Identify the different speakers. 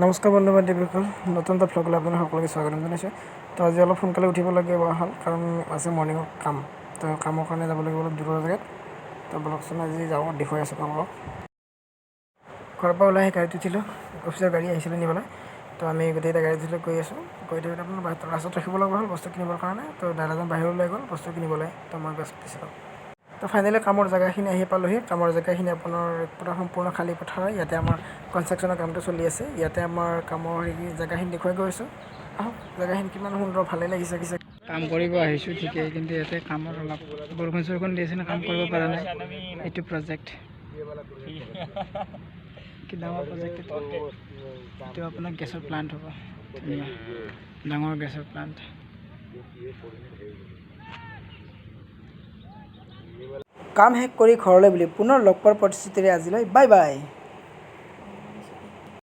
Speaker 1: নমস্কাৰ বন্ধু বান্ধৱীসকল, নতুন এটা ভ্লগলৈ আপোনালোক সকলোকে স্বাগতম জনাইছোঁ। তো আজি অলপ সোনকালে উঠিবলগীয়া হ'ল, কাৰণ আছে মৰ্ণিঙৰ কাম। তো কামৰ কাৰণে যাব লাগিব অলপ দূৰৰ জেগাত। তো বলকচোন আজি যাওঁ, দেখুৱাই আছোঁ আপোনালোকক। ঘৰৰ পৰা ওলাই আহি গাড়ীত উঠিলোঁ, অফিচৰ গাড়ী আহিছিলে নিবলৈ। তো আমি গোটেইকেইটা গাড়ীত উঠি গৈ আছোঁ। গৈ থাকোঁতে আপোনাৰ ৰাস্তাত ৰখিব লগা হ'ল বস্তু কিনিবৰ কাৰণে। তো দাদাজন বাহিৰলৈ ওলাই গ'ল বস্তু কিনিবলৈ, তো মই ব্যস্ত দিছিলোঁ। তো ফাইনেলি কামৰ জেগাখিনি আহি পালোঁহি। কামৰ জেগাখিনি আপোনাৰ পূৰা সম্পূৰ্ণ খালী পথাৰ। ইয়াতে আমাৰ কনষ্ট্ৰাকশ্যনৰ কামটো চলি আছে। ইয়াতে আমাৰ কামৰ জেগাখিনি দেখুৱাই গৈ আছোঁ। আহক, জেগাখিনি কিমান সুন্দৰ, ভালেই লাগিছে। কাম কৰিব আহিছোঁ ঠিকেই, কিন্তু ইয়াতে কামৰ অলপ বৰষুণ দি আছে ন, কাম কৰিব পৰা নাই। এইটো প্ৰজেক্ট কি ডাঙৰ প্ৰজেক্ট এইটো আপোনাৰ গেছৰ প্লাণ্ট হ'ব। ধুনীয়া ডাঙৰ গেছৰ প্লাণ্ট। কাম শেষ কৰি ঘৰলৈ বুলি পুনৰ লগ পোৱাৰ প্ৰতিশ্ৰুতিৰে আজিলৈ বাই বাই।